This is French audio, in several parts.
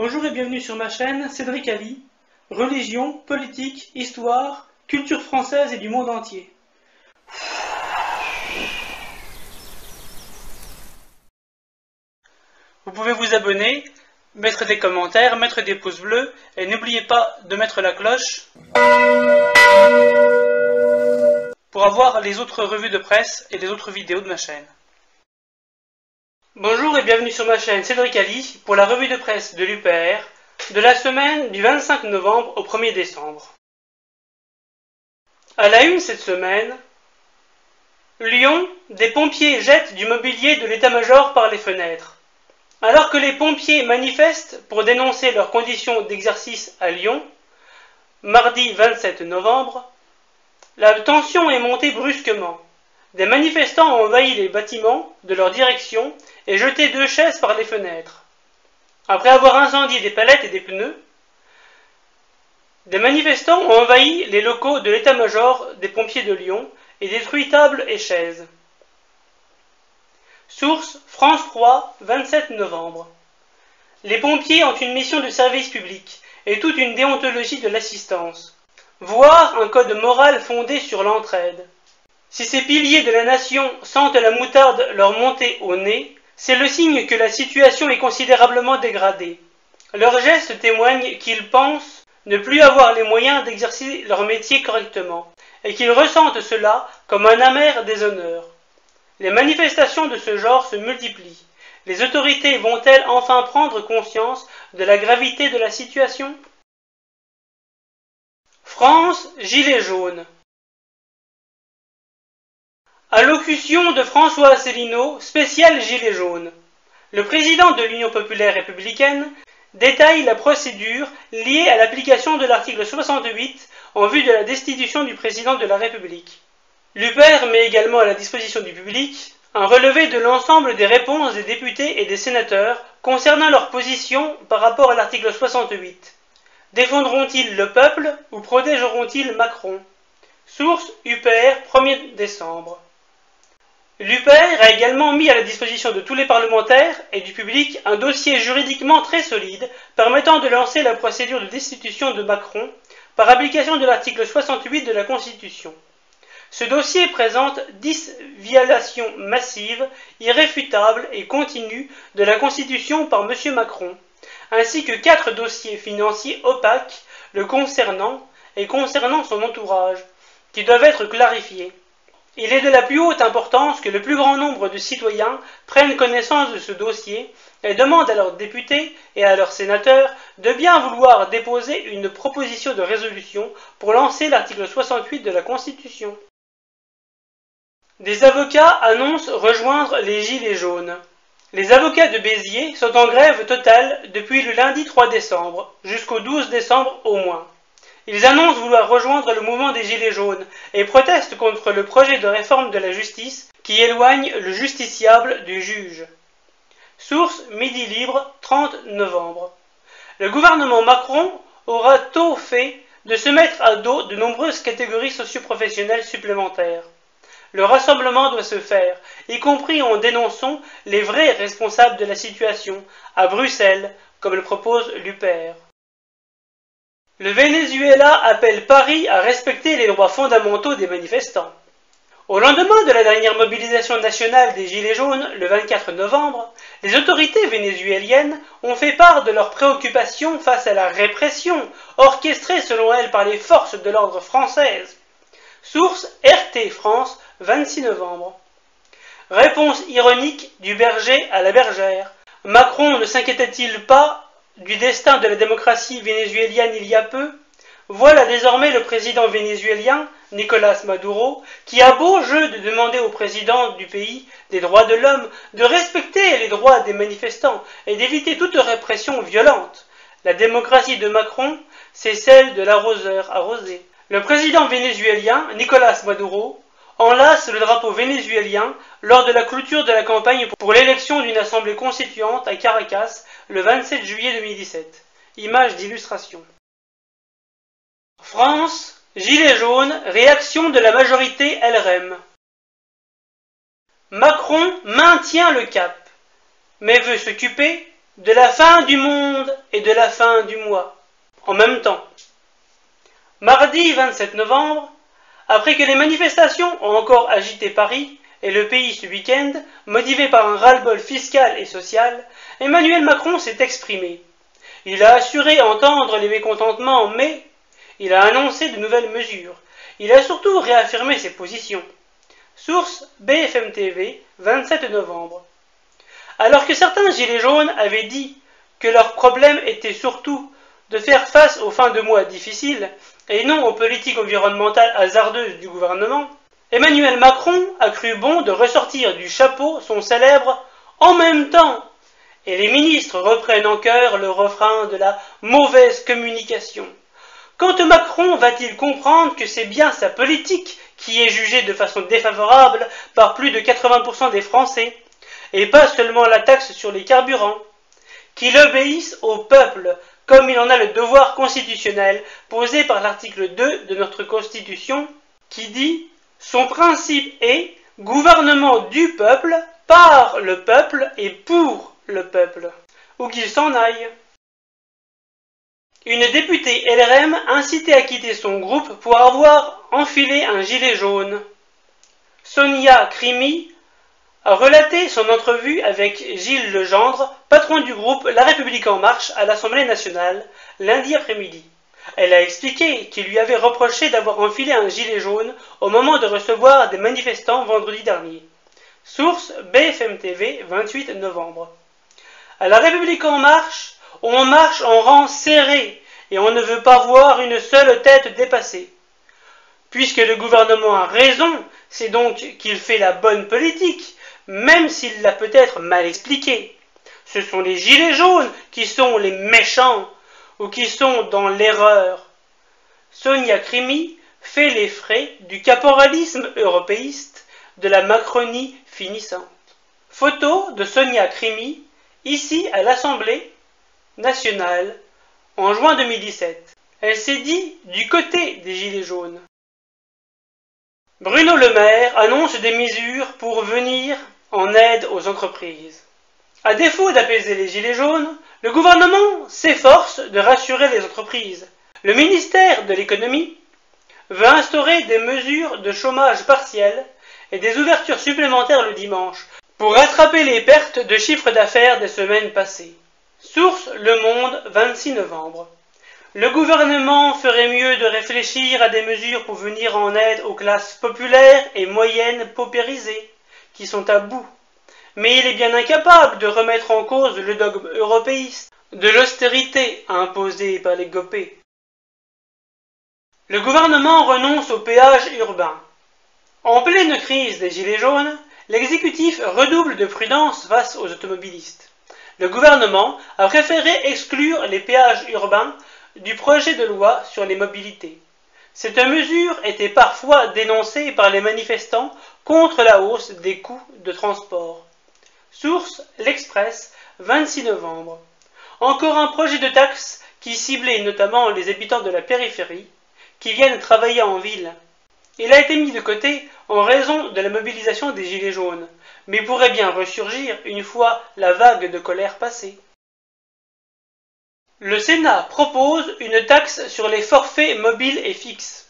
Bonjour et bienvenue sur ma chaîne Cédric Ali, religion, politique, histoire, culture française et du monde entier. Vous pouvez vous abonner, mettre des commentaires, mettre des pouces bleus et n'oubliez pas de mettre la cloche pour avoir les autres revues de presse et les autres vidéos de ma chaîne. Bonjour et bienvenue sur ma chaîne Cédric Ali pour la revue de presse de l'UPR de la semaine du 25 novembre au 1er décembre. À la une cette semaine, Lyon, des pompiers jettent du mobilier de l'état-major par les fenêtres. Alors que les pompiers manifestent pour dénoncer leurs conditions d'exercice à Lyon, mardi 27 novembre, la tension est montée brusquement. Des manifestants ont envahi les bâtiments de leur direction et jeté 2 chaises par les fenêtres. Après avoir incendié des palettes et des pneus, des manifestants ont envahi les locaux de l'état-major des pompiers de Lyon et détruit tables et chaises. Source France 3, 27 novembre. Les pompiers ont une mission de service public et toute une déontologie de l'assistance, voire un code moral fondé sur l'entraide. Si ces piliers de la nation sentent la moutarde leur monter au nez, c'est le signe que la situation est considérablement dégradée. Leurs gestes témoignent qu'ils pensent ne plus avoir les moyens d'exercer leur métier correctement, et qu'ils ressentent cela comme un amer déshonneur. Les manifestations de ce genre se multiplient. Les autorités vont-elles enfin prendre conscience de la gravité de la situation ? France, gilets jaunes. Allocution de François Asselineau, spécial Gilets jaunes. Le président de l'Union populaire républicaine détaille la procédure liée à l'application de l'article 68 en vue de la destitution du président de la République. L'UPR met également à la disposition du public un relevé de l'ensemble des réponses des députés et des sénateurs concernant leur position par rapport à l'article 68. Défendront-ils le peuple ou protégeront-ils Macron ? Source UPR, 1er décembre. L'UPR a également mis à la disposition de tous les parlementaires et du public un dossier juridiquement très solide permettant de lancer la procédure de destitution de Macron par application de l'article 68 de la Constitution. Ce dossier présente 10 violations massives, irréfutables et continues de la Constitution par M. Macron, ainsi que 4 dossiers financiers opaques le concernant et concernant son entourage, qui doivent être clarifiés. Il est de la plus haute importance que le plus grand nombre de citoyens prennent connaissance de ce dossier et demandent à leurs députés et à leurs sénateurs de bien vouloir déposer une proposition de résolution pour lancer l'article 68 de la Constitution. Des avocats annoncent rejoindre les Gilets jaunes. Les avocats de Béziers sont en grève totale depuis le lundi 3 décembre, jusqu'au 12 décembre au moins. Ils annoncent vouloir rejoindre le mouvement des Gilets jaunes et protestent contre le projet de réforme de la justice qui éloigne le justiciable du juge. Source Midi Libre, 30 novembre. Le gouvernement Macron aura tôt fait de se mettre à dos de nombreuses catégories socio-professionnelles supplémentaires. Le rassemblement doit se faire, y compris en dénonçant les vrais responsables de la situation, à Bruxelles, comme le propose l'UPR. Le Venezuela appelle Paris à respecter les droits fondamentaux des manifestants. Au lendemain de la dernière mobilisation nationale des Gilets jaunes, le 24 novembre, les autorités vénézuéliennes ont fait part de leurs préoccupations face à la répression orchestrée selon elles par les forces de l'ordre françaises. Source RT France, 26 novembre. Réponse ironique du berger à la bergère. Macron ne s'inquiétait-il pas du destin de la démocratie vénézuélienne il y a peu? Voilà désormais le président vénézuélien, Nicolás Maduro, qui a beau jeu de demander au président du pays des droits de l'homme de respecter les droits des manifestants et d'éviter toute répression violente. La démocratie de Macron, c'est celle de l'arroseur arrosé. Le président vénézuélien, Nicolás Maduro, enlace le drapeau vénézuélien lors de la clôture de la campagne pour l'élection d'une assemblée constituante à Caracas le 27 juillet 2017. Image d'illustration. France, Gilets jaunes, réaction de la majorité LREM. Macron maintient le cap, mais veut s'occuper de la fin du monde et de la fin du mois, en même temps. Mardi 27 novembre, après que les manifestations ont encore agité Paris et le pays ce week-end, motivé par un ras-le-bol fiscal et social, Emmanuel Macron s'est exprimé. Il a assuré entendre les mécontentements, mais il a annoncé de nouvelles mesures. Il a surtout réaffirmé ses positions. Source BFM TV, 27 novembre. Alors que certains gilets jaunes avaient dit que leur problème était surtout de faire face aux fins de mois difficiles et non aux politiques environnementales hasardeuses du gouvernement, Emmanuel Macron a cru bon de ressortir du chapeau son célèbre « en même temps » et les ministres reprennent en chœur le refrain de la mauvaise communication. Quand Macron va-t-il comprendre que c'est bien sa politique qui est jugée de façon défavorable par plus de 80% des Français, et pas seulement la taxe sur les carburants, qu'il obéisse au peuple, comme il en a le devoir constitutionnel posé par l'article 2 de notre Constitution, qui dit « Son principe est gouvernement du peuple, par le peuple et pour le peuple », ou qu'il s'en aille. Une députée LRM incitée à quitter son groupe pour avoir enfilé un gilet jaune. Sonia Crimi a relaté son entrevue avec Gilles Legendre, patron du groupe La République En Marche à l'Assemblée nationale, lundi après-midi. Elle a expliqué qu'il lui avait reproché d'avoir enfilé un gilet jaune au moment de recevoir des manifestants vendredi dernier. Source BFM TV, 28 novembre. À La République En Marche, on marche en rang serré et on ne veut pas voir une seule tête dépassée. Puisque le gouvernement a raison, c'est donc qu'il fait la bonne politique, même s'il l'a peut-être mal expliqué. Ce sont les gilets jaunes qui sont les méchants ou qui sont dans l'erreur. Sonia Crimi fait les frais du caporalisme européiste, de la Macronie finissante. Photo de Sonia Crimi, ici à l'Assemblée nationale, en juin 2017. Elle s'est dit du côté des gilets jaunes. Bruno Le Maire annonce des mesures pour venir en aide aux entreprises. À défaut d'apaiser les gilets jaunes, le gouvernement s'efforce de rassurer les entreprises. Le ministère de l'économie veut instaurer des mesures de chômage partiel et des ouvertures supplémentaires le dimanche pour rattraper les pertes de chiffre d'affaires des semaines passées. Source Le Monde, 26 novembre. Le gouvernement ferait mieux de réfléchir à des mesures pour venir en aide aux classes populaires et moyennes paupérisées, qui sont à bout. Mais il est bien incapable de remettre en cause le dogme européiste de l'austérité imposée par les gopés. Le gouvernement renonce aux péages urbains. En pleine crise des gilets jaunes, l'exécutif redouble de prudence face aux automobilistes. Le gouvernement a préféré exclure les péages urbains du projet de loi sur les mobilités. Cette mesure était parfois dénoncée par les manifestants contre la hausse des coûts de transport. Source L'Express, 26 novembre. Encore un projet de taxe qui ciblait notamment les habitants de la périphérie qui viennent travailler en ville. Il a été mis de côté en raison de la mobilisation des gilets jaunes, mais pourrait bien ressurgir une fois la vague de colère passée. Le Sénat propose une taxe sur les forfaits mobiles et fixes.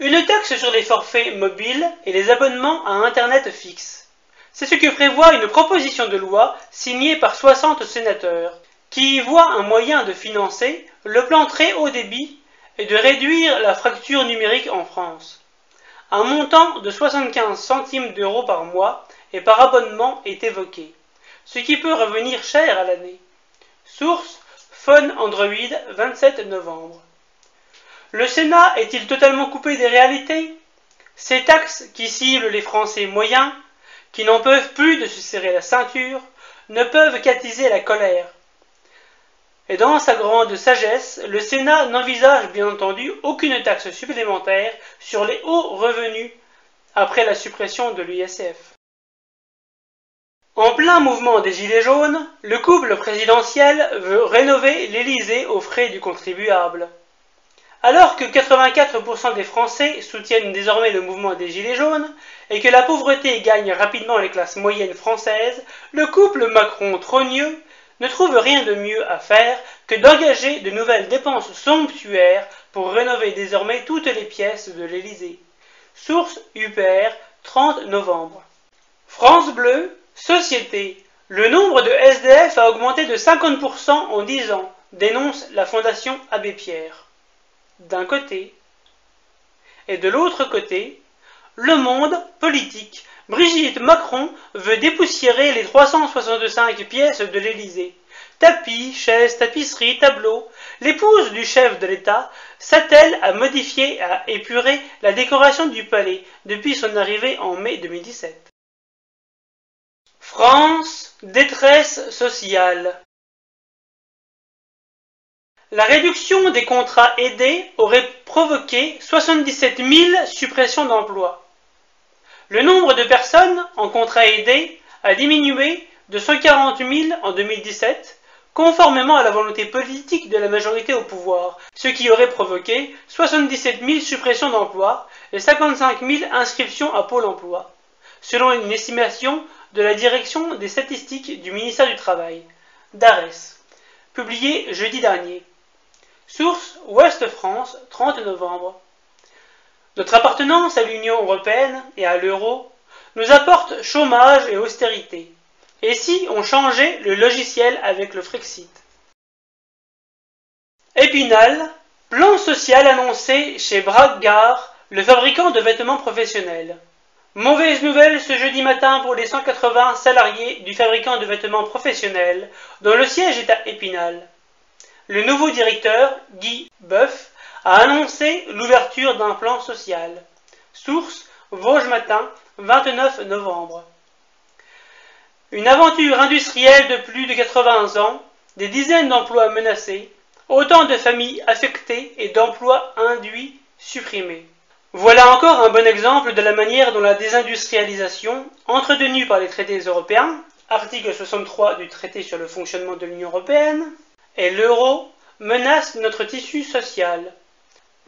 Une taxe sur les forfaits mobiles et les abonnements à Internet fixe. C'est ce que prévoit une proposition de loi signée par 60 sénateurs, qui y voit un moyen de financer le plan très haut débit et de réduire la fracture numérique en France. Un montant de 75 centimes d'euros par mois et par abonnement est évoqué, ce qui peut revenir cher à l'année. Source Phone Android, 27 novembre. Le Sénat est-il totalement coupé des réalités? Ces taxes qui ciblent les Français moyens, qui n'en peuvent plus de se serrer la ceinture, ne peuvent qu'attiser la colère. Et dans sa grande sagesse, le Sénat n'envisage bien entendu aucune taxe supplémentaire sur les hauts revenus après la suppression de l'ISF. En plein mouvement des Gilets jaunes, le couple présidentiel veut rénover l'Élysée aux frais du contribuable. Alors que 84% des Français soutiennent désormais le mouvement des Gilets jaunes et que la pauvreté gagne rapidement les classes moyennes françaises, le couple Macron-Trogneux ne trouve rien de mieux à faire que d'engager de nouvelles dépenses somptuaires pour rénover désormais toutes les pièces de l'Élysée. Source UPR, 30 novembre. France Bleu, Société. Le nombre de SDF a augmenté de 50% en 10 ans, dénonce la Fondation Abbé Pierre. D'un côté. Et de l'autre côté, Le Monde politique. Brigitte Macron veut dépoussiérer les 365 pièces de l'Élysée. Tapis, chaises, tapisseries, tableaux. L'épouse du chef de l'État s'attelle à modifier et à épurer la décoration du palais depuis son arrivée en mai 2017. France, détresse sociale. La réduction des contrats aidés aurait provoqué 77 000 suppressions d'emplois. Le nombre de personnes en contrat aidé a diminué de 140 000 en 2017, conformément à la volonté politique de la majorité au pouvoir, ce qui aurait provoqué 77 000 suppressions d'emplois et 55 000 inscriptions à Pôle emploi, selon une estimation de la Direction des statistiques du ministère du Travail, DARES, publiée jeudi dernier. Source Ouest France, 30 novembre. Notre appartenance à l'Union européenne et à l'euro nous apporte chômage et austérité. Et si on changeait le logiciel avec le Frexit? Épinal, plan social annoncé chez Bragard, le fabricant de vêtements professionnels. Mauvaise nouvelle ce jeudi matin pour les 180 salariés du fabricant de vêtements professionnels, dont le siège est à Épinal. Le nouveau directeur, Guy Boeuf, a annoncé l'ouverture d'un plan social. Source Vosges Matin, 29 novembre. Une aventure industrielle de plus de 80 ans, des dizaines d'emplois menacés, autant de familles affectées et d'emplois induits supprimés. Voilà encore un bon exemple de la manière dont la désindustrialisation, entretenue par les traités européens, article 63 du traité sur le fonctionnement de l'Union européenne, et l'euro, menace notre tissu social.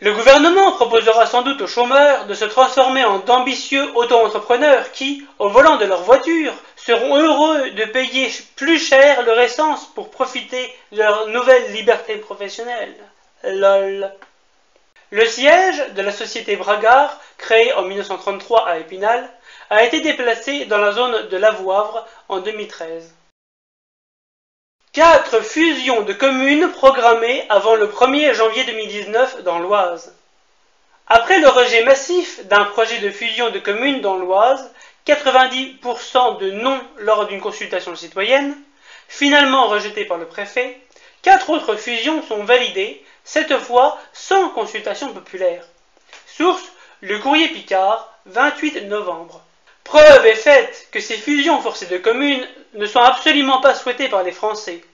Le gouvernement proposera sans doute aux chômeurs de se transformer en d'ambitieux auto-entrepreneurs qui, au volant de leur voiture, seront heureux de payer plus cher leur essence pour profiter de leur nouvelle liberté professionnelle. LOL. Le siège de la société Bragard, créée en 1933 à Épinal, a été déplacé dans la zone de Lavoivre en 2013. 4 fusions de communes programmées avant le 1er janvier 2019 dans l'Oise. Après le rejet massif d'un projet de fusion de communes dans l'Oise, 90% de non lors d'une consultation citoyenne, finalement rejeté par le préfet, 4 autres fusions sont validées, cette fois sans consultation populaire. Source, le courrier Picard, 28 novembre. Preuve est faite que ces fusions forcées de communes ne sont absolument pas souhaitées par les Français,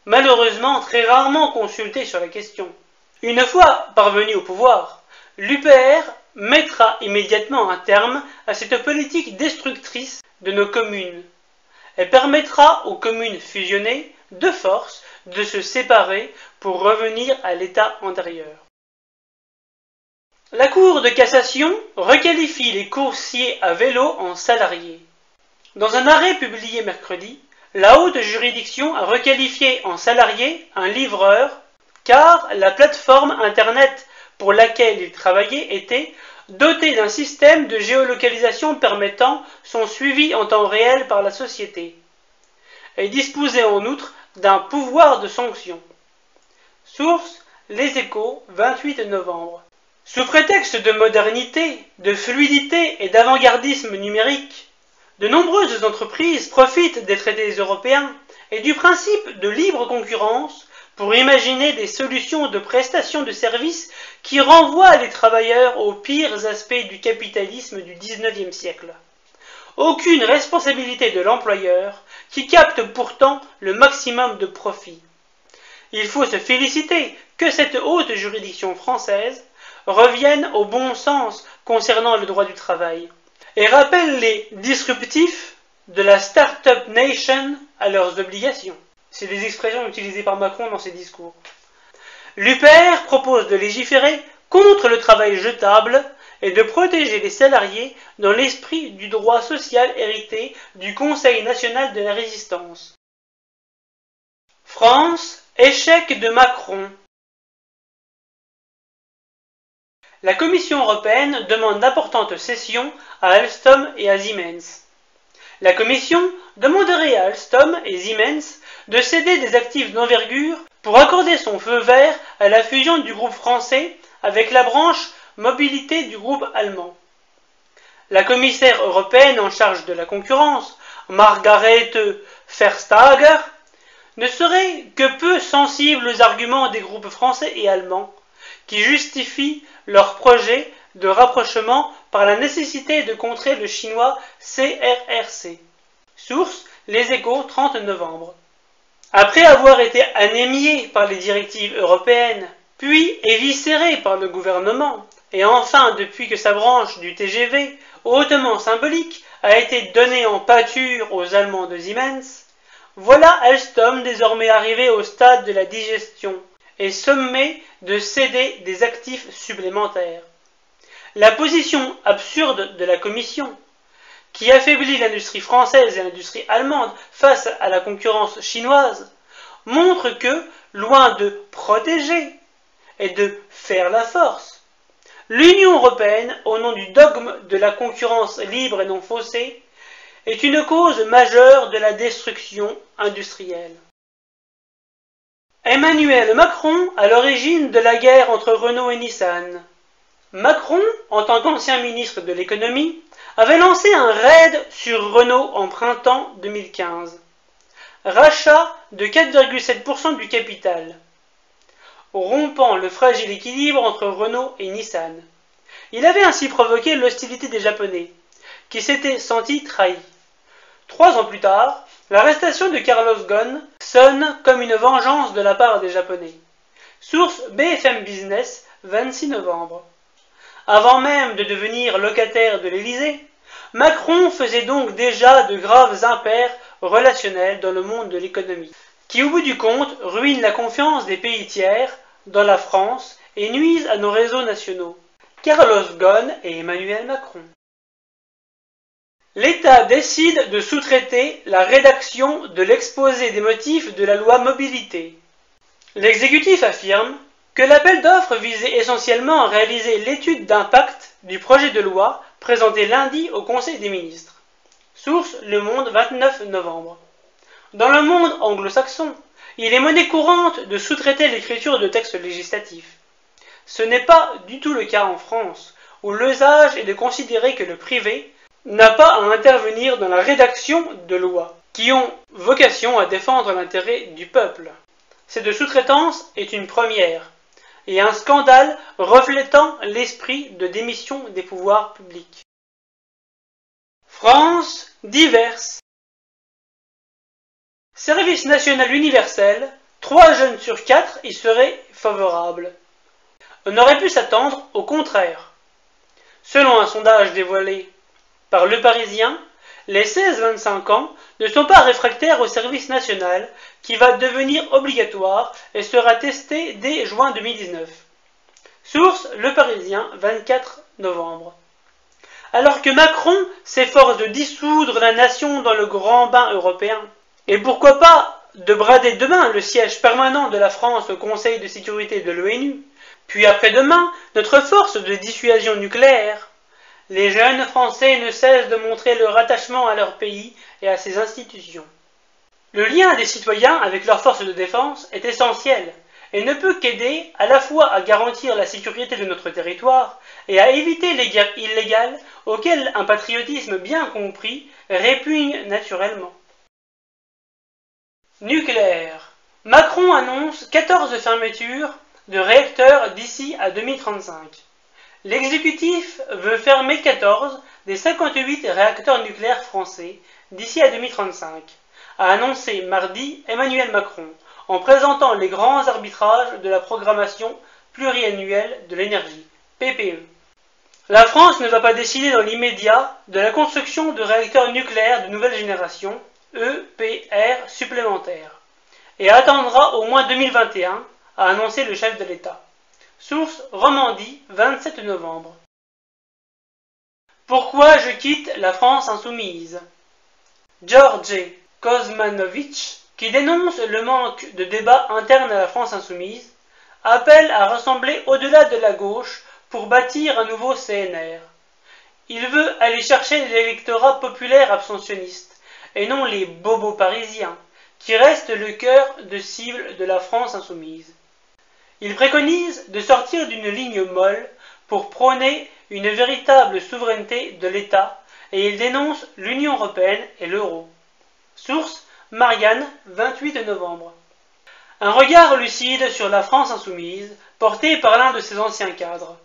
malheureusement très rarement consultés sur la question. Une fois parvenu au pouvoir, l'UPR mettra immédiatement un terme à cette politique destructrice de nos communes et permettra aux communes fusionnées, de force, de se séparer pour revenir à l'état antérieur. La Cour de cassation requalifie les coursiers à vélo en salariés. Dans un arrêt publié mercredi, la haute juridiction a requalifié en salarié un livreur car la plateforme internet pour laquelle il travaillait était dotée d'un système de géolocalisation permettant son suivi en temps réel par la société et disposait en outre d'un pouvoir de sanction. Source Les Échos, 28 novembre. Sous prétexte de modernité, de fluidité et d'avant-gardisme numérique, de nombreuses entreprises profitent des traités européens et du principe de libre concurrence pour imaginer des solutions de prestation de services qui renvoient les travailleurs aux pires aspects du capitalisme du XIXe siècle. Aucune responsabilité de l'employeur qui capte pourtant le maximum de profit. Il faut se féliciter que cette haute juridiction française revienne au bon sens concernant le droit du travail et rappelle les disruptifs de la Startup Nation à leurs obligations. C'est des expressions utilisées par Macron dans ses discours. L'UPR propose de légiférer contre le travail jetable et de protéger les salariés dans l'esprit du droit social hérité du Conseil national de la résistance. France, échec de Macron. La Commission européenne demande d'importantes cessions à Alstom et à Siemens. La Commission demanderait à Alstom et Siemens de céder des actifs d'envergure pour accorder son feu vert à la fusion du groupe français avec la branche mobilité du groupe allemand. La commissaire européenne en charge de la concurrence, Margrethe Vestager, ne serait que peu sensible aux arguments des groupes français et allemands qui justifient leur projet de rapprochement par la nécessité de contrer le chinois CRRC. Source, Les Échos, 30 novembre. Après avoir été anémié par les directives européennes, puis éviscéré par le gouvernement, et enfin depuis que sa branche du TGV, hautement symbolique, a été donnée en pâture aux Allemands de Siemens, voilà Alstom désormais arrivé au stade de la digestion et sommé de céder des actifs supplémentaires. La position absurde de la Commission, qui affaiblit l'industrie française et l'industrie allemande face à la concurrence chinoise, montre que, loin de protéger et de faire la force, l'Union européenne, au nom du dogme de la concurrence libre et non faussée, est une cause majeure de la destruction industrielle. Emmanuel Macron à l'origine de la guerre entre Renault et Nissan. Macron, en tant qu'ancien ministre de l'économie, avait lancé un raid sur Renault en printemps 2015. Rachat de 4,7% du capital, rompant le fragile équilibre entre Renault et Nissan. Il avait ainsi provoqué l'hostilité des Japonais, qui s'étaient sentis trahis. 3 ans plus tard, l'arrestation de Carlos Ghosn sonne comme une vengeance de la part des Japonais. Source BFM Business, 26 novembre. Avant même de devenir locataire de l'Élysée, Macron faisait donc déjà de graves impairs relationnels dans le monde de l'économie, qui au bout du compte ruinent la confiance des pays tiers dans la France et nuisent à nos réseaux nationaux. Carlos Ghosn et Emmanuel Macron. L'État décide de sous-traiter la rédaction de l'exposé des motifs de la loi mobilité. L'exécutif affirme que l'appel d'offres visait essentiellement à réaliser l'étude d'impact du projet de loi présenté lundi au Conseil des ministres. Source Le Monde, 29 novembre. Dans le monde anglo-saxon, il est monnaie courante de sous-traiter l'écriture de textes législatifs. Ce n'est pas du tout le cas en France, où l'usage est de considérer que le privé n'a pas à intervenir dans la rédaction de lois, qui ont vocation à défendre l'intérêt du peuple. Cette sous-traitance est une première, et un scandale reflétant l'esprit de démission des pouvoirs publics. France diverse. Service national universel, 3 jeunes sur 4 y seraient favorables. On aurait pu s'attendre au contraire. Selon un sondage dévoilé par Le Parisien, les 16-25 ans ne sont pas réfractaires au service national qui va devenir obligatoire et sera testé dès juin 2019. Source Le Parisien, 24 novembre. Alors que Macron s'efforce de dissoudre la nation dans le grand bain européen, et pourquoi pas de brader demain le siège permanent de la France au Conseil de sécurité de l'ONU, puis après-demain notre force de dissuasion nucléaire, les jeunes Français ne cessent de montrer leur attachement à leur pays et à ses institutions. Le lien des citoyens avec leurs forces de défense est essentiel et ne peut qu'aider à la fois à garantir la sécurité de notre territoire et à éviter les guerres illégales auxquelles un patriotisme bien compris répugne naturellement. Nucléaire. Macron annonce 14 fermetures de réacteurs d'ici à 2035. L'exécutif veut fermer 14 des 58 réacteurs nucléaires français d'ici à 2035, a annoncé mardi Emmanuel Macron, en présentant les grands arbitrages de la programmation pluriannuelle de l'énergie, PPE. La France ne va pas décider dans l'immédiat de la construction de réacteurs nucléaires de nouvelle génération, EPR supplémentaires, et attendra au moins 2021, a annoncé le chef de l'État. Source Romandie, 27 novembre. Pourquoi je quitte la France insoumise? George Kosmanovic, qui dénonce le manque de débat interne à la France insoumise, appelle à rassembler au-delà de la gauche pour bâtir un nouveau CNR. Il veut aller chercher l'électorat populaire abstentionniste, et non les bobos parisiens, qui restent le cœur de cible de la France insoumise. Il préconise de sortir d'une ligne molle pour prôner une véritable souveraineté de l'État, et il dénonce l'Union européenne et l'euro. Source Marianne, 28 novembre. Un regard lucide sur la France insoumise, porté par l'un de ses anciens cadres.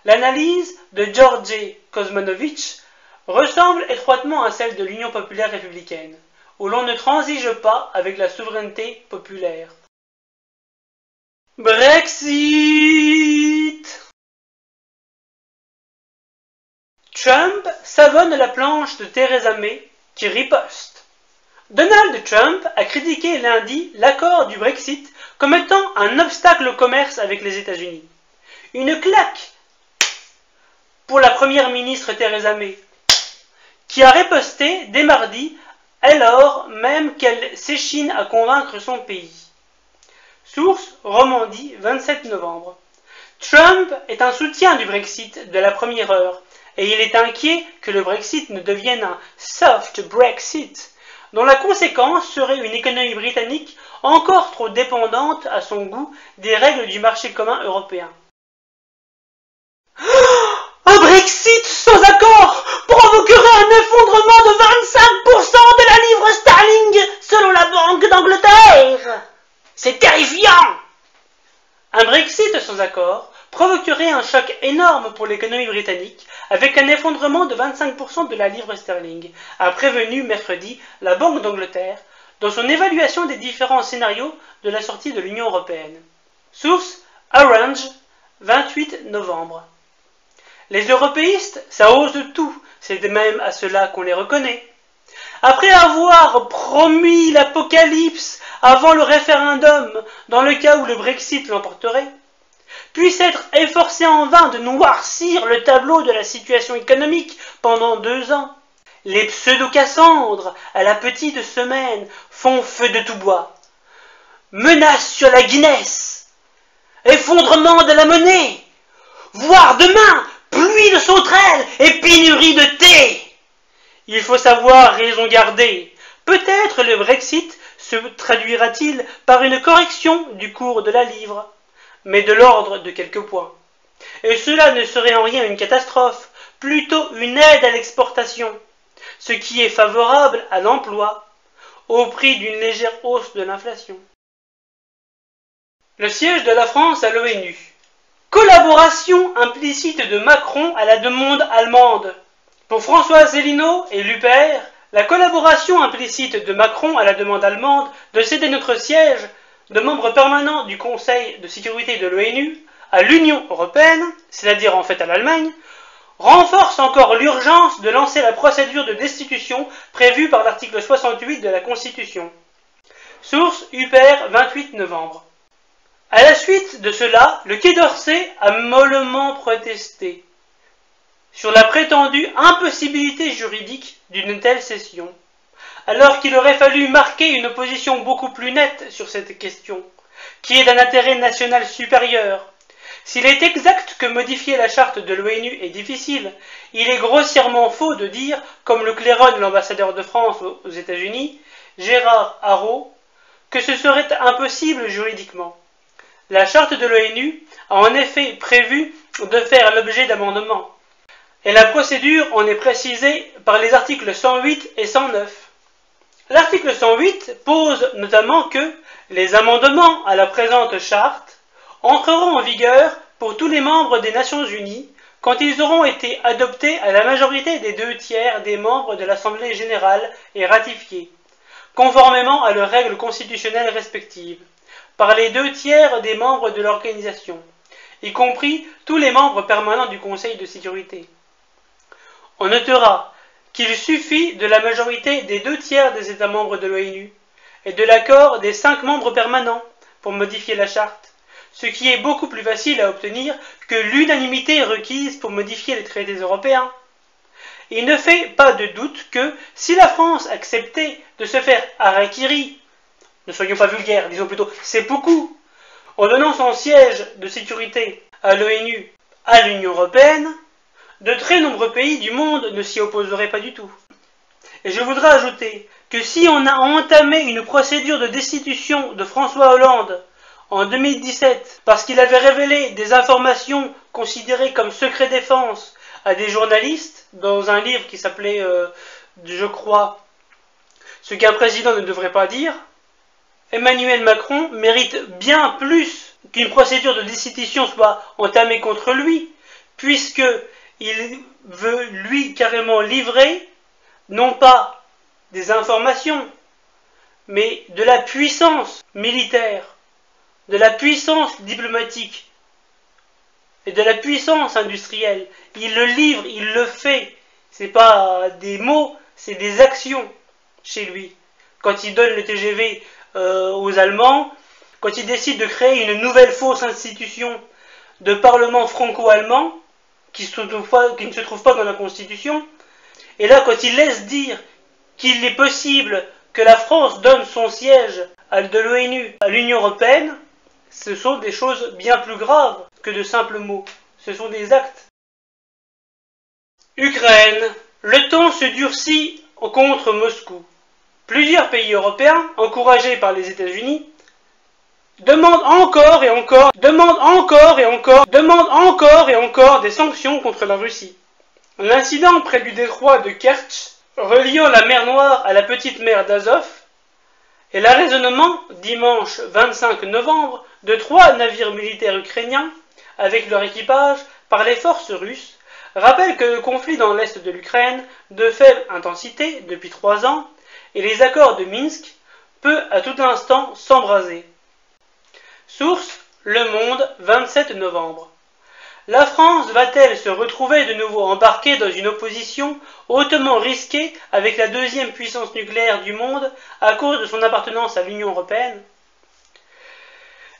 L'analyse de Georgi Kosmanovic ressemble étroitement à celle de l'Union populaire républicaine, où l'on ne transige pas avec la souveraineté populaire. Brexit. Trump savonne la planche de Theresa May, qui riposte. Donald Trump a critiqué lundi l'accord du Brexit comme étant un obstacle au commerce avec les États-Unis. Une claque pour la première ministre Theresa May, qui a riposté dès mardi, alors même qu'elle s'échine à convaincre son pays. Source Romandie, 27 novembre. Trump est un soutien du Brexit de la première heure, et il est inquiet que le Brexit ne devienne un soft Brexit, dont la conséquence serait une économie britannique encore trop dépendante à son goût des règles du marché commun européen. Un Brexit sans accord provoquerait un effondrement de 25% de la livre sterling selon la Banque d'Angleterre. C'est terrifiant! Un Brexit sans accord provoquerait un choc énorme pour l'économie britannique avec un effondrement de 25% de la livre sterling, a prévenu mercredi la Banque d'Angleterre dans son évaluation des différents scénarios de la sortie de l'Union européenne. Source Orange, 28 novembre. Les européistes, ça ose de tout, c'est même à cela qu'on les reconnaît. Après avoir promis l'apocalypse avant le référendum, dans le cas où le Brexit l'emporterait, puis s'être efforcé en vain de noircir le tableau de la situation économique pendant 2 ans, les pseudo-Cassandres, à la petite semaine, font feu de tout bois. Menace sur la Guinness, effondrement de la monnaie, voire demain, pluie de sauterelles et pénurie de thé. Il faut savoir raison garder. Peut-être le Brexit se traduira-t-il par une correction du cours de la livre, mais de l'ordre de quelques points. Et cela ne serait en rien une catastrophe, plutôt une aide à l'exportation, ce qui est favorable à l'emploi, au prix d'une légère hausse de l'inflation. Le siège de la France à l'ONU. Collaboration implicite de Macron à la demande allemande. Pour François Asselineau et Luppert, la collaboration implicite de Macron à la demande allemande de céder notre siège de membre permanent du Conseil de sécurité de l'ONU à l'Union européenne, c'est-à-dire en fait à l'Allemagne, renforce encore l'urgence de lancer la procédure de destitution prévue par l'article 68 de la Constitution. Source Huppert, 28 novembre. À la suite de cela, le Quai d'Orsay a mollement protesté sur la prétendue impossibilité juridique d'une telle cession, alors qu'il aurait fallu marquer une position beaucoup plus nette sur cette question, qui est d'un intérêt national supérieur. S'il est exact que modifier la charte de l'ONU est difficile, il est grossièrement faux de dire, comme le claironne l'ambassadeur de France aux États-Unis, Gérard Haraud, que ce serait impossible juridiquement. La charte de l'ONU a en effet prévu de faire l'objet d'amendements, et la procédure en est précisée par les articles 108 et 109. L'article 108 pose notamment que les amendements à la présente charte entreront en vigueur pour tous les membres des Nations Unies quand ils auront été adoptés à la majorité des 2/3 des membres de l'Assemblée générale et ratifiés, conformément à leurs règles constitutionnelles respectives, par les 2/3 des membres de l'organisation, y compris tous les membres permanents du Conseil de sécurité. On notera qu'il suffit de la majorité des 2/3 des États membres de l'ONU et de l'accord des 5 membres permanents pour modifier la charte, ce qui est beaucoup plus facile à obtenir que l'unanimité requise pour modifier les traités européens. Il ne fait pas de doute que, si la France acceptait de se faire harakiri Ne soyons pas vulgaires, disons plutôt c'est beaucoup. En donnant son siège de sécurité à l'ONU, à l'Union européenne, de très nombreux pays du monde ne s'y opposeraient pas du tout. Et je voudrais ajouter que si on a entamé une procédure de destitution de François Hollande en 2017 parce qu'il avait révélé des informations considérées comme secret défense à des journalistes dans un livre qui s'appelait, je crois, ce qu'un président ne devrait pas dire, Emmanuel Macron mérite bien plus qu'une procédure de destitution soit entamée contre lui, puisqu'il veut, lui, carrément livrer, non pas des informations, mais de la puissance militaire, de la puissance diplomatique et de la puissance industrielle. Il le livre, il le fait. C'est pas des mots, c'est des actions chez lui. Quand il donne le TGV aux Allemands, quand il décide de créer une nouvelle fausse institution de parlement franco-allemand, qui ne se trouve pas dans la Constitution, et là, quand il laisse dire qu'il est possible que la France donne son siège de l'ONU à l'Union européenne, ce sont des choses bien plus graves que de simples mots. Ce sont des actes. Ukraine. Le ton se durcit contre Moscou. Plusieurs pays européens, encouragés par les États-Unis, demandent encore et encore des sanctions contre la Russie. L'incident près du détroit de Kertch, reliant la mer Noire à la petite mer d'Azov, et l'arraisonnement, dimanche 25 novembre, de 3 navires militaires ukrainiens, avec leur équipage, par les forces russes, rappelle que le conflit dans l'est de l'Ukraine, de faible intensité depuis 3 ans, et les accords de Minsk, peut à tout instant s'embraser. Source, Le Monde, 27 novembre. La France va-t-elle se retrouver de nouveau embarquée dans une opposition hautement risquée avec la deuxième puissance nucléaire du monde à cause de son appartenance à l'Union européenne?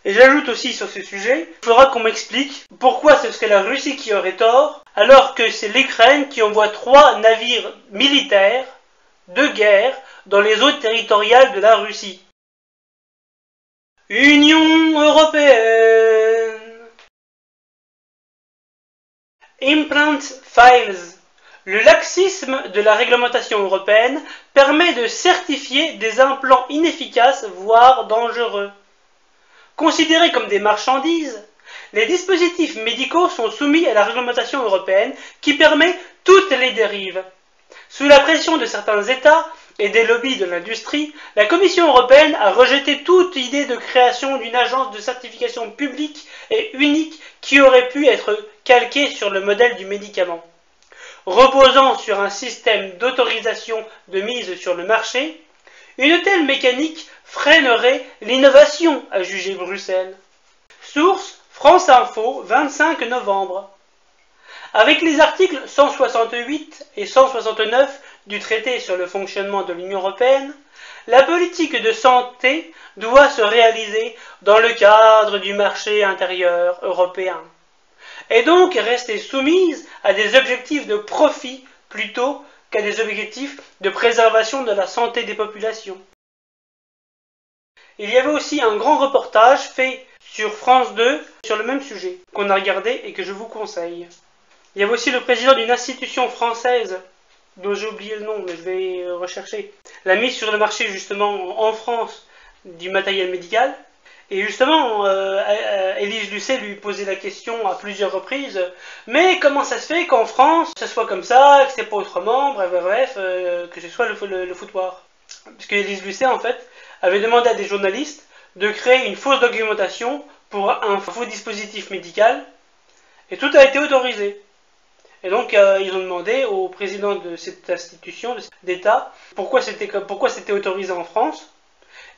Et j'ajoute aussi sur ce sujet, il faudra qu'on m'explique pourquoi ce serait la Russie qui aurait tort, alors que c'est l'Ukraine qui envoie 3 navires militaires de guerre dans les eaux territoriales de la Russie. Union européenne. Implant Files. Le laxisme de la réglementation européenne permet de certifier des implants inefficaces, voire dangereux. Considérés comme des marchandises, les dispositifs médicaux sont soumis à la réglementation européenne qui permet toutes les dérives. Sous la pression de certains États et des lobbies de l'industrie, la Commission européenne a rejeté toute idée de création d'une agence de certification publique et unique qui aurait pu être calquée sur le modèle du médicament. Reposant sur un système d'autorisation de mise sur le marché, une telle mécanique freinerait l'innovation, a jugé Bruxelles. Source, France Info, 25 novembre. Avec les articles 168 et 169 du traité sur le fonctionnement de l'Union européenne, la politique de santé doit se réaliser dans le cadre du marché intérieur européen, et donc rester soumise à des objectifs de profit plutôt qu'à des objectifs de préservation de la santé des populations. Il y avait aussi un grand reportage fait sur France 2 sur le même sujet, qu'on a regardé et que je vous conseille. Il y avait aussi le président d'une institution française, dont j'ai oublié le nom, mais je vais rechercher, la mise sur le marché justement en France du matériel médical. Et justement, Élise Lucet lui posait la question à plusieurs reprises, mais comment ça se fait qu'en France, ce soit comme ça, que c'est pas autrement, bref, que ce soit le foutoir. Parce que Élise Lucet, en fait, avait demandé à des journalistes de créer une fausse documentation pour un faux dispositif médical, et tout a été autorisé. Et donc, ils ont demandé au président de cette institution d'État pourquoi c'était autorisé en France.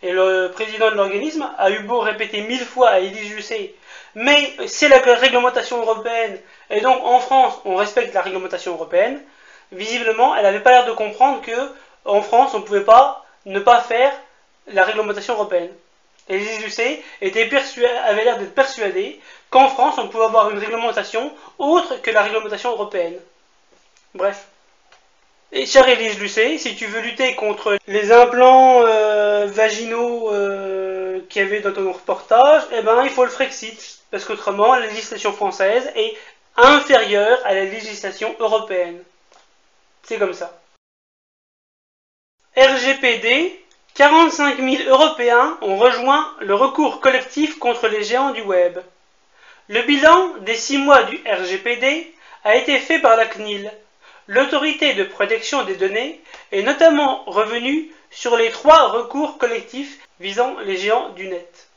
Et le président de l'organisme a eu beau répéter 1000 fois à Élise Lucet, mais c'est la réglementation européenne, et donc en France, on respecte la réglementation européenne. Visiblement, elle n'avait pas l'air de comprendre que en France, on ne pouvait pas ne pas faire la réglementation européenne. Élise Lucet avait l'air d'être persuadée qu'en France, on pouvait avoir une réglementation autre que la réglementation européenne. Bref. Et chère Élise Lucet, si tu veux lutter contre les implants vaginaux qu'il y avait dans ton reportage, eh ben il faut le Frexit, parce qu'autrement la législation française est inférieure à la législation européenne. C'est comme ça. RGPD, 45 000 Européens ont rejoint le recours collectif contre les géants du web. Le bilan des 6 mois du RGPD a été fait par la CNIL. L'autorité de protection des données est notamment revenue sur les 3 recours collectifs visant les géants du net.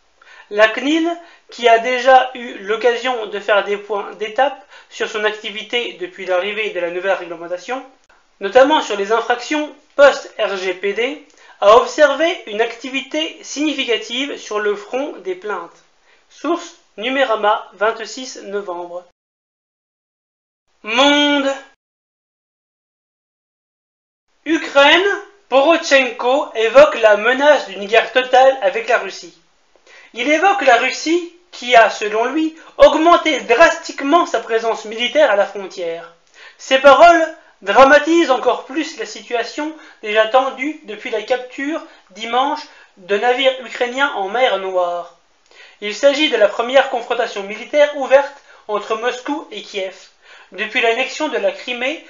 La CNIL, qui a déjà eu l'occasion de faire des points d'étape sur son activité depuis l'arrivée de la nouvelle réglementation, notamment sur les infractions post-RGPD, a observé une activité significative sur le front des plaintes. Source Numérama, 26 novembre. Monde. Ukraine, Porochenko évoque la menace d'une guerre totale avec la Russie. Il évoque la Russie qui a, selon lui, augmenté drastiquement sa présence militaire à la frontière. Ces paroles dramatisent encore plus la situation déjà tendue depuis la capture dimanche de navires ukrainiens en mer Noire. Il s'agit de la première confrontation militaire ouverte entre Moscou et Kiev depuis l'annexion de la Crimée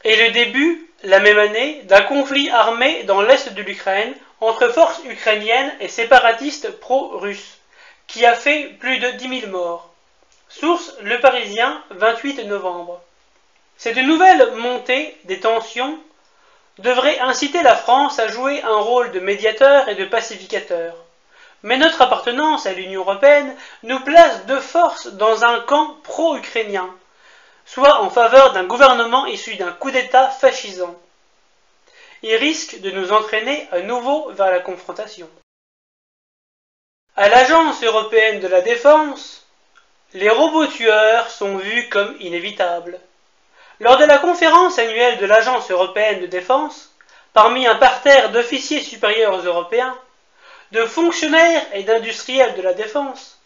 et le début, la même année, d'un conflit armé dans l'est de l'Ukraine entre forces ukrainiennes et séparatistes pro-russes, qui a fait plus de 10 000 morts. Source Le Parisien, 28 novembre. Cette nouvelle montée des tensions devrait inciter la France à jouer un rôle de médiateur et de pacificateur. Mais notre appartenance à l'Union européenne nous place de force dans un camp pro-ukrainien, soit en faveur d'un gouvernement issu d'un coup d'État fascisant. Il risque de nous entraîner à nouveau vers la confrontation. À l'Agence européenne de la défense, les robots tueurs sont vus comme inévitables. Lors de la conférence annuelle de l'Agence européenne de défense, parmi un parterre d'officiers supérieurs européens, de fonctionnaires et d'industriels de la défense,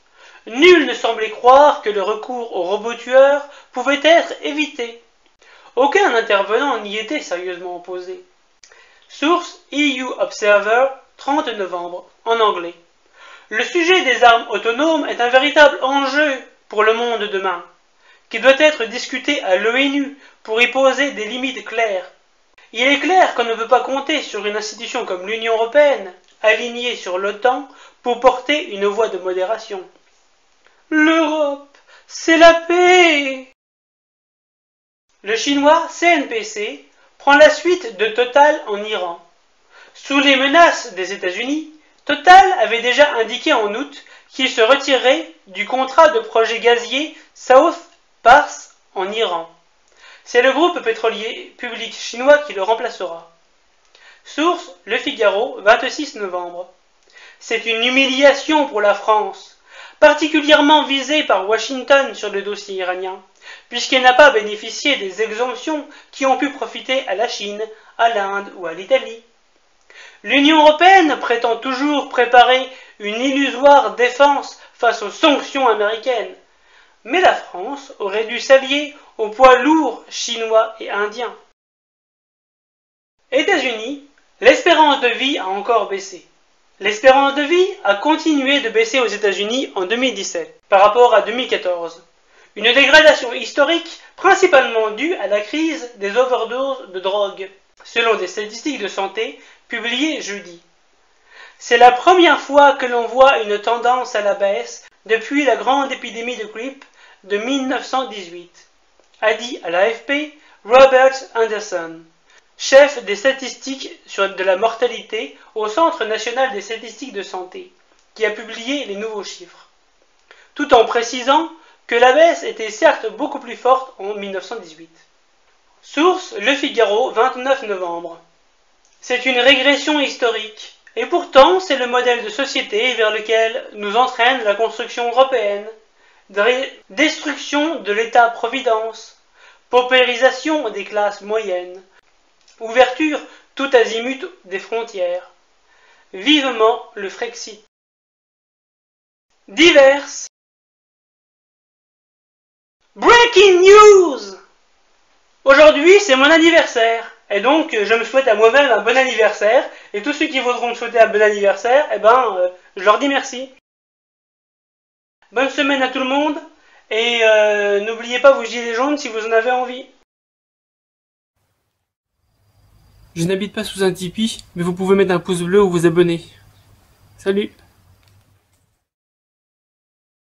nul ne semblait croire que le recours aux robots tueurs pouvait être évité. Aucun intervenant n'y était sérieusement opposé. Source EU Observer, 30 novembre, en anglais. Le sujet des armes autonomes est un véritable enjeu pour le monde de demain, qui doit être discuté à l'ONU pour y poser des limites claires. Il est clair qu'on ne peut pas compter sur une institution comme l'Union européenne, alignée sur l'OTAN, pour porter une voie de modération. L'Europe, c'est la paix! Le chinois CNPC prend la suite de Total en Iran. Sous les menaces des États-Unis, Total avait déjà indiqué en août qu'il se retirerait du contrat de projet gazier South Pars en Iran. C'est le groupe pétrolier public chinois qui le remplacera. Source Le Figaro, 26 novembre. C'est une humiliation pour la France, particulièrement visée par Washington sur le dossier iranien, puisqu'elle n'a pas bénéficié des exemptions qui ont pu profiter à la Chine, à l'Inde ou à l'Italie. L'Union européenne prétend toujours préparer une illusoire défense face aux sanctions américaines, mais la France aurait dû s'allier aux poids lourds chinois et indiens. États-Unis, l'espérance de vie a encore baissé. L'espérance de vie a continué de baisser aux États-Unis en 2017 par rapport à 2014. Une dégradation historique principalement due à la crise des overdoses de drogue, selon des statistiques de santé publiées jeudi. C'est la première fois que l'on voit une tendance à la baisse depuis la grande épidémie de grippe de 1918, a dit à l'AFP Robert Anderson, chef des statistiques de la mortalité au Centre national des statistiques de santé, qui a publié les nouveaux chiffres, tout en précisant que la baisse était certes beaucoup plus forte en 1918. Source Le Figaro, 29 novembre. C'est une régression historique, et pourtant c'est le modèle de société vers lequel nous entraîne la construction européenne. Destruction de l'État-providence, paupérisation des classes moyennes, ouverture tout azimut des frontières. Vivement le Frexit. Diverses. Breaking news! Aujourd'hui, c'est mon anniversaire. Et donc, je me souhaite à moi-même un bon anniversaire. Et tous ceux qui voudront me souhaiter un bon anniversaire, je leur dis merci. Bonne semaine à tout le monde. Et n'oubliez pas vos gilets jaunes si vous en avez envie. Je n'habite pas sous un Tipeee, mais vous pouvez mettre un pouce bleu ou vous abonner. Salut!